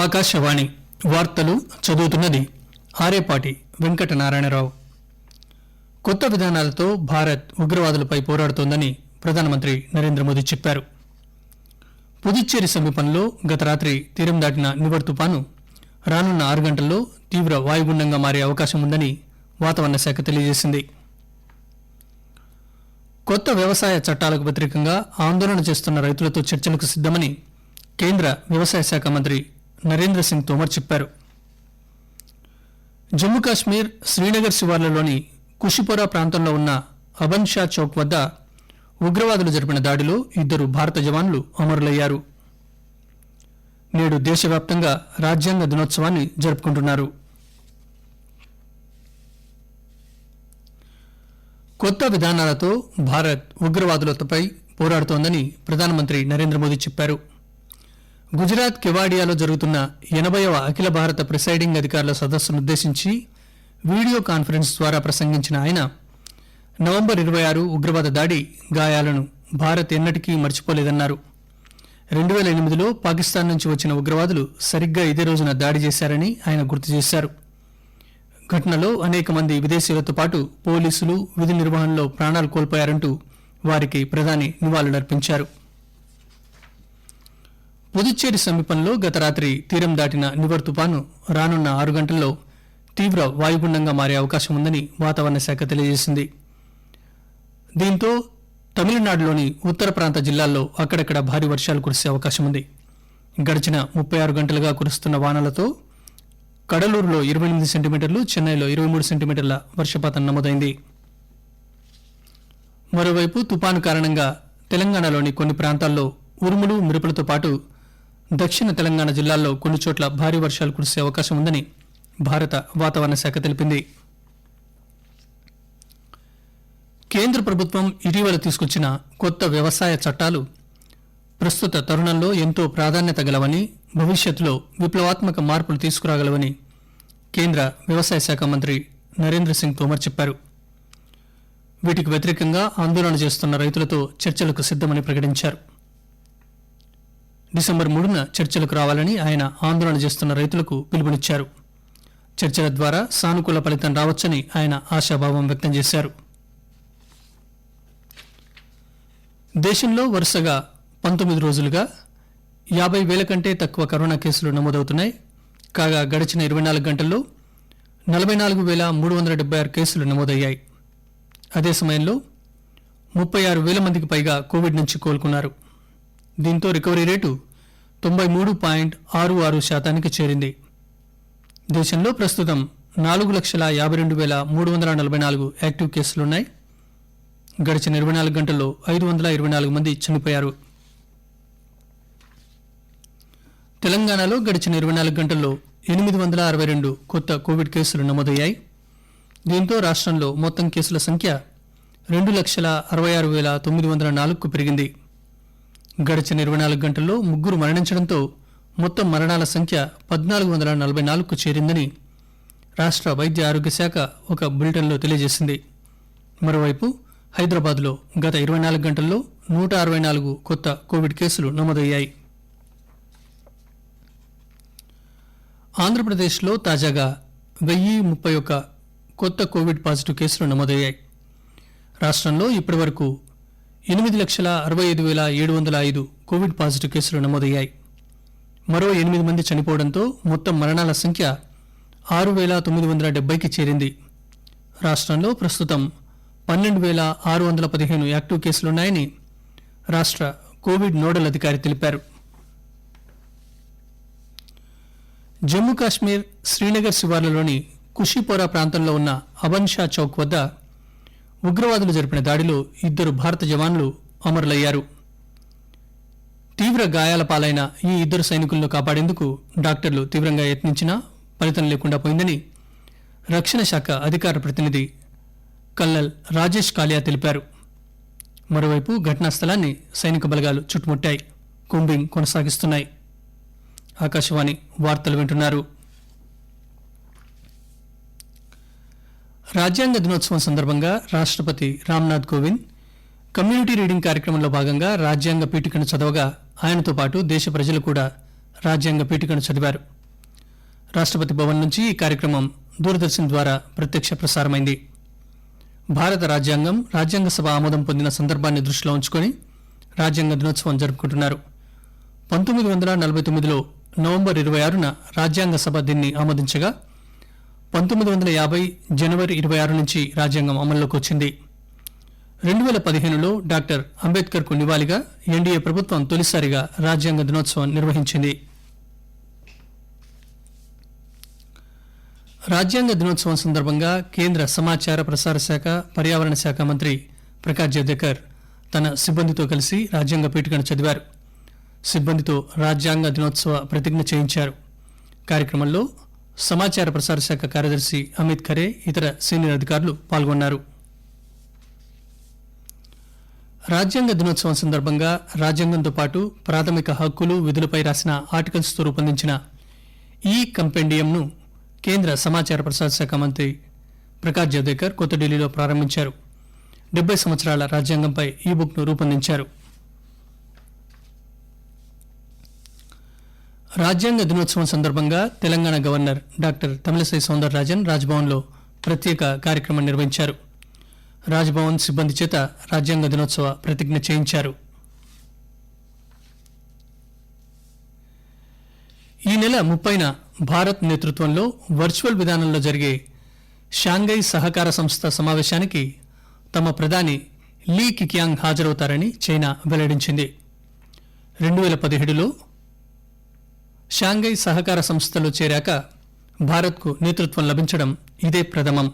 ఆకాశవాణి వార్తలు చదువుతున్నది ఆరేపాటి వెంకటనారాయణరావు. కొత్త విధానాలతో భారత్ ఉగ్రవాదులపై పోరాడుతోందని ప్రధానమంత్రి నరేంద్ర మోదీ చెప్పారు. పుదుచ్చేరి సమీపంలో గత రాత్రి తీరం దాటిన నివర్ తుపాను రానున్న 6 గంటల్లో తీవ్ర వాయుగుండంగా మారే అవకాశం ఉందని వాతావరణ శాఖ తెలియజేసింది. కొత్త వ్యవసాయ చట్టాలకు వ్యతిరేకంగా ఆందోళన చేస్తున్న రైతులతో చర్చలకు సిద్దమని కేంద్ర వ్యవసాయ శాఖ మంత్రి నరేంద్ర సింగ్ తోమర్ చెప్పారు. జమ్మూ కాశ్మీర్ శ్రీనగర్ శివార్లలోని కుషిపోరా ప్రాంతంలో ఉన్న అబన్ షా చౌక్ వద్ద ఉగ్రవాదులు జరిపిన దాడిలో 2 భారత జవాన్లు అమరులయ్యారు. నేడు దేశవ్యాప్తంగా రాజ్యాంగ దినోత్సవాన్ని జరుపుకుంటున్నారు. కొత్త విధానాలతో భారత్ ఉగ్రవాదులపై పోరాడుతోందని ప్రధానమంత్రి నరేంద్ర మోదీ చెప్పారు. గుజరాత్ కెవాడియాలో జరుగుతున్న 80వ అఖిల భారత ప్రిసైడింగ్ అధికారుల సదస్సునుద్దేశించి వీడియో కాన్ఫరెన్స్ ద్వారా ప్రసంగించిన ఆయన నవంబర్ 26 ఉగ్రవాద దాడి గాయాలను భారత్ ఎన్నటికీ మర్చిపోలేదన్నారు. 2008లో పాకిస్తాన్ నుంచి వచ్చిన ఉగ్రవాదులు సరిగ్గా ఇదే రోజున దాడి చేశారని ఆయన గుర్తు చేశారు. ఘటనలో అనేక మంది విదేశీయులతో పాటు పోలీసులు విధి నిర్వహణలో ప్రాణాలు కోల్పోయారంటూ వారికి ప్రధాని నివాళులర్పించారు. పుదుచ్చేరి సమీపంలో గత రాత్రి తీరం దాటిన నివర్ తుపాను రానున్న 6 గంటల్లో తీవ్ర వాయుగుండంగా మారే అవకాశం ఉందని వాతావరణ శాఖ తెలియజేసింది. దీంతో తమిళనాడులోని ఉత్తర ప్రాంత జిల్లాల్లో అక్కడక్కడ భారీ వర్షాలు కురిసే అవకాశం ఉంది. గడిచిన 36 గంటలుగా కురుస్తున్న వానలతో కడలూరులో 28 సెంటీమీటర్లు, చెన్నైలో 23 సెంటీమీటర్ల వర్షపాతం నమోదైంది. మరోవైపు తుపాను కారణంగా తెలంగాణలోని కొన్ని ప్రాంతాల్లో ఉరుములు మెరుపులతో పాటు దక్షిణ తెలంగాణ జిల్లాల్లో కొన్ని చోట్ల భారీ వర్షాలు కురిసే అవకాశం ఉందని భారత వాతావరణ శాఖ తెలిపింది. కేంద్ర ప్రభుత్వం ఇటీవల తీసుకొచ్చిన కొత్త వ్యవసాయ చట్టాలు ప్రస్తుత తరుణంలో ఎంతో ప్రాధాన్యత గలవని, భవిష్యత్తులో విప్లవాత్మక మార్పులు తీసుకురాగలవని కేంద్ర వ్యవసాయ శాఖ మంత్రి నరేంద్ర సింగ్ తోమర్ చెప్పారు. వీటికి వ్యతిరేకంగా ఆందోళన చేస్తున్న రైతులతో చర్చలకు సిద్దమని ప్రకటించారు. డిసెంబర్ 3న చర్చలకు రావాలని ఆయన ఆందోళన చేస్తున్న రైతులకు పిలుపునిచ్చారు. చర్చల ద్వారా సానుకూల ఫలితం రావచ్చని ఆయన ఆశాభావం వ్యక్తం చేశారు. దేశంలో వరుసగా 19 రోజులుగా 50,000 కంటే తక్కువ కరోనా కేసులు నమోదవుతున్నాయి. కాగా గడిచిన 24 గంటల్లో 44,376 కేసులు నమోదయ్యాయి. అదే సమయంలో 36,000 మందికి పైగా కోవిడ్ నుంచి కోలుకున్నారు. దీంతో రికవరీ రేటు 93.66% చేరింది. దేశంలో ప్రస్తుతం 4,52,344 యాక్టివ్ కేసులున్నాయి. గడిచిన 24 గంటల్లో 524 మంది చనిపోయారు. తెలంగాణలో గడిచిన 24 గంటల్లో 862 కొత్త కోవిడ్ కేసులు నమోదయ్యాయి. దీంతో రాష్ట్రంలో మొత్తం కేసుల సంఖ్య 2,66,904కు పెరిగింది. గడిచిన 24 గంటల్లో 3 మరణించడంతో మొత్తం మరణాల సంఖ్య 1,444కు చేరిందని రాష్ట్ర వైద్య ఆరోగ్య శాఖ ఒక బులెటిన్లో తెలియజేసింది. మరోవైపు హైదరాబాద్లో గత 24 గంటల్లో 164 కొత్త కోవిడ్ కేసులు నమోదయ్యాయి. ఆంధ్రప్రదేశ్లో తాజాగా 1,031 కొత్త కోవిడ్ పాజిటివ్ కేసులు నమోదయ్యాయి. రాష్ట్రంలో ఇప్పటివరకు 8,65,705 కోవిడ్ పాజిటివ్ కేసులు నమోదయ్యాయి. మరో 8 మంది చనిపోవడంతో మొత్తం మరణాల సంఖ్య 6,970కి చేరింది. రాష్ట్రంలో ప్రస్తుతం 12,615 యాక్టివ్ కేసులున్నాయని రాష్ట్ర కోవిడ్ నోడల్ అధికారి తెలిపారు. జమ్మూ కాశ్మీర్ శ్రీనగర్ శివార్లలోని కుషిపోరా ప్రాంతంలో ఉన్న అబన్ షా చౌక్ వద్ద ఉగ్రవాదులు జరిపిన దాడిలో 2 భారత జవాన్లు అమరులయ్యారు. తీవ్ర గాయాల పాలైన ఈ 2 సైనికులను కాపాడేందుకు డాక్టర్లు తీవ్రంగా యత్నించినా ఫలితం లేకుండా పోయిందని రక్షణ శాఖ అధికార ప్రతినిధి కల్నల్ రాజేష్ కాలియా తెలిపారు. మరోవైపు ఘటనా స్థలాన్ని సైనిక బలగాలు చుట్టుముట్టాయి. కూంబింగ్ కొనసాగిస్తున్నాయి. ఆకాశవాణి వార్తలు వింటున్నారు. రాజ్యాంగ దినోత్సవం సందర్భంగా రాష్ట్రపతి రామ్నాథ్ కోవింద్ కమ్యూనిటీ రీడింగ్ కార్యక్రమంలో భాగంగా రాజ్యాంగ పీఠికను చదవగా ఆయనతో పాటు దేశ ప్రజలు కూడా రాజ్యాంగ పీఠికను చదివారు. రాష్ట్రపతి భవన్ నుంచి ఈ కార్యక్రమం దూరదర్శన్ ద్వారా ప్రత్యక్ష ప్రసారమైంది. భారత రాజ్యాంగం రాజ్యాంగ సభ ఆమోదం పొందిన సందర్భాన్ని దృష్టిలో ఉంచుకొని రాజ్యాంగ దినోత్సవం జరుపుకుంటున్నారు. 1949లో నవంబర్ 26న రాజ్యాంగ సభ దీన్ని ఆమోదించగా 1950 జనవరి 26 నుంచి రాజ్యాంగం అమల్లోకి వచ్చింది. 2015లో డాక్టర్ అంబేద్కర్ కు నివాళిగా ఎన్డీఏ ప్రభుత్వం తొలిసారిగా రాజ్యాంగ దినోత్సవం నిర్వహించింది. రాజ్యాంగ దినోత్సవం సందర్భంగా కేంద్ర సమాచార ప్రసార శాఖ పర్యావరణ శాఖ మంత్రి ప్రకాష్ జవదేకర్ తన సిబ్బందితో కలిసి రాజ్యాంగ పీఠికను చదివారు. సిబ్బందితో రాజ్యాంగ దినోత్సవ ప్రతిజ్ఞ చేయించారు. కార్యక్రమంలో సమాచార ప్రసార శాఖ కార్యదర్శి అమిత్ ఖరే ఇతర సీనియర్ అధికారులు పాల్గొన్నారు. రాజ్యాంగ దినోత్సవం సందర్భంగా రాజ్యాంగంతో పాటు ప్రాథమిక హక్కులు విధులపై రాసిన ఆర్టికల్స్తో రూపొందించిన ఈ కంపెండియంను కేంద్ర సమాచార ప్రసార శాఖ మంత్రి ప్రకాష్ జవదేకర్ కొత్త ఢిల్లీలో ప్రారంభించారు. 70 సంవత్సరాల రాజ్యాంగంపై ఈ బుక్ను రూపొందించారు. రాజ్యాంగ దినోత్సవం సందర్భంగా తెలంగాణ గవర్నర్ డాక్టర్ తమిళిసై సౌందరరాజన్ రాజ్భవన్లో ప్రత్యేక కార్యక్రమం నిర్వహించారు. రాజ్భవన్ సిబ్బంది చేత రాజ్యాంగ దినోత్సవ ప్రతిజ్ఞ చేయించారు. ఈ నెల 30న భారత్ నేతృత్వంలో వర్చువల్ విధానంలో జరిగే షాంఘై సహకార సంస్థ సమావేశానికి తమ ప్రధాని లీ కికియాంగ్ హాజరవుతారని చైనా వెల్లడించింది. 2017లో షాంఘై సహకార సంస్థలో చేరాక భారత్కు నేతృత్వం లభించడం ఇదే ప్రథమం.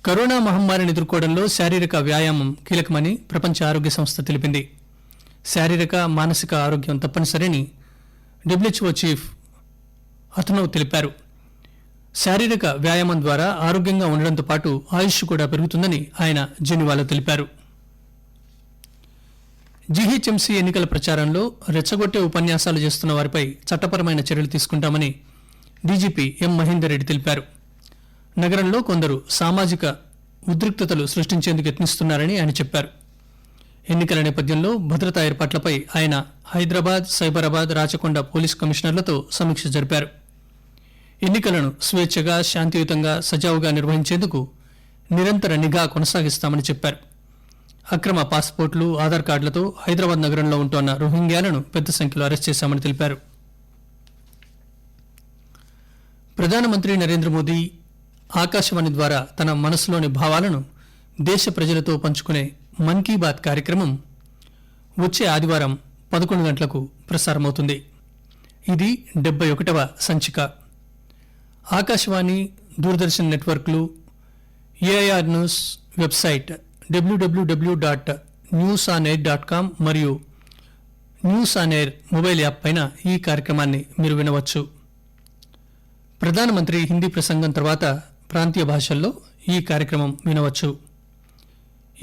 కరోనా మహమ్మారిని ఎదుర్కోవడంలో శారీరక వ్యాయామం కీలకమని ప్రపంచ ఆరోగ్య సంస్థ తెలిపింది. శారీరక మానసిక ఆరోగ్యం తప్పనిసరిని డబ్ల్యూహెచ్ఓ చీఫ్ అతనవ్ తెలిపారు. శారీరక వ్యాయామం ద్వారా ఆరోగ్యంగా ఉండడంతో పాటు ఆయుష్ కూడా పెరుగుతుందని ఆయన జెనీవాలో తెలిపారు. జీహెచ్ఎంసీ ఎన్నికల ప్రచారంలో రెచ్చగొట్టే ఉపన్యాసాలు చేస్తున్న వారిపై చట్టపరమైన చర్యలు తీసుకుంటామని డీజీపీ ఎం మహేందర్ రెడ్డి తెలిపారు. నగరంలో కొందరు సామాజిక ఉద్రిక్తతలు సృష్టించేందుకు యత్నిస్తున్నారని ఆయన చెప్పారు. ఎన్నికల నేపథ్యంలో భద్రతా ఏర్పాట్లపై ఆయన హైదరాబాద్, సైబరాబాద్, రాచకొండ పోలీస్ కమిషనర్లతో సమీక్ష జరిపారు. ఎన్నికలను స్వేచ్ఛగా, శాంతియుతంగా, సజావుగా నిర్వహించేందుకు నిరంతర నిఘా కొనసాగిస్తామని చెప్పారు. అక్రమ పాస్పోర్టులు, ఆధార్ కార్డులతో హైదరాబాద్ నగరంలో ఉంటోన్న రోహింగ్యాలను పెద్ద సంఖ్యలో అరెస్ట్ చేశామని తెలిపారు. ప్రధానమంత్రి నరేంద్ర మోదీ ఆకాశవాణి ద్వారా తన మనసులోని భావాలను దేశ ప్రజలతో పంచుకునే మన్ కీ బాత్ కార్యక్రమం వచ్చే ఆదివారం 11 గంటలకు ప్రసారమవుతుంది. ఇది 71వ సంచిక. ఆకాశవాణి, దూరదర్శన్ నెట్వర్క్లు, ఏఐఆర్ న్యూస్ వెబ్సైట్ www.newsonair.com మరియు news on air mobile app పైన ఈ కార్యక్రమాన్ని మీరు వినవచ్చు. ప్రధానమంత్రి హిందీ ప్రసంగం తర్వాత ప్రాంతీయ భాషల్లో ఈ కార్యక్రమం వినవచ్చు.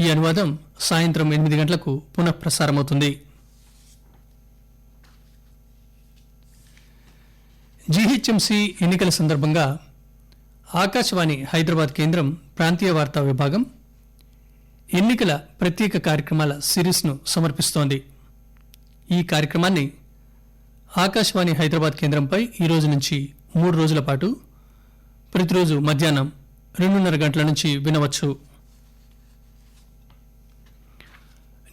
ఈ అనువాదం సాయంత్రం 8 గంటలకు పునః ప్రసారమవుతుంది. జీహెచ్ఎంసీ ఎన్నికల సందర్భంగా ఆకాశవాణి హైదరాబాద్ కేంద్రం ప్రాంతీయ వార్తా విభాగం ఎన్నికల ప్రత్యేక కార్యక్రమాల సిరీస్ను సమర్పిస్తోంది. ఈ కార్యక్రమాన్ని ఆకాశవాణి హైదరాబాద్ కేంద్రంపై ఈ రోజు నుంచి 3 రోజుల పాటు ప్రతిరోజు మధ్యాహ్నం 2:30 గంటల నుంచి వినవచ్చు.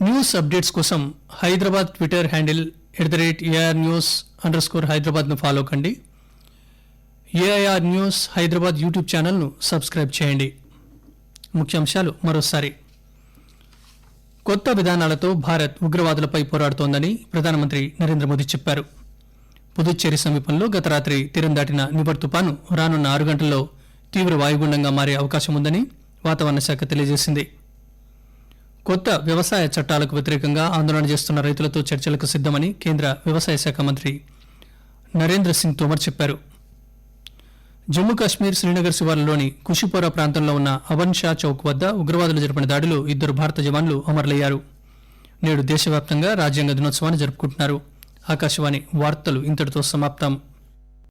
న్యూస్ అప్డేట్స్ కోసం హైదరాబాద్ ట్విట్టర్ హ్యాండిల్ @ARNews_Hyderabad ను ఫాలో కండి. ఏఐఆర్ న్యూస్ హైదరాబాద్ యూట్యూబ్ ఛానల్ను సబ్స్క్రైబ్ చేయండి. ముఖ్యాంశాలు మరోసారి. కొత్త విధానాలతో భారత్ ఉగ్రవాదులపై పోరాడుతోందని ప్రధానమంత్రి నరేంద్ర మోదీ చెప్పారు. పుదుచ్చేరి సమీపంలో గత రాత్రి తీరం దాటిన నివర్ తుపాను రానున్న 6 గంటల్లో తీవ్ర వాయుగుండంగా మారే అవకాశం ఉందని వాతావరణ శాఖ తెలియజేసింది. కొత్త వ్యవసాయ చట్టాలకు వ్యతిరేకంగా ఆందోళన చేస్తున్న రైతులతో చర్చలకు సిద్దమని కేంద్ర వ్యవసాయ శాఖ మంత్రి నరేంద్ర సింగ్ తోమర్ చెప్పారు. జమ్మూ కాశ్మీర్ శ్రీనగర్ శివార్లలోని కుషిపోరా ప్రాంతంలో ఉన్న అవన్ షా చౌక్ వద్ద ఉగ్రవాదులు జరిపిన దాడిలో 2 భారత జవాన్లు అమరులయ్యారు. నేడు దేశవ్యాప్తంగా రాజ్యాంగ దినోత్సవాన్ని జరుపుకుంటున్నారు. ఆకాశవాణి వార్తలు ఇంతటితో సమాప్తం.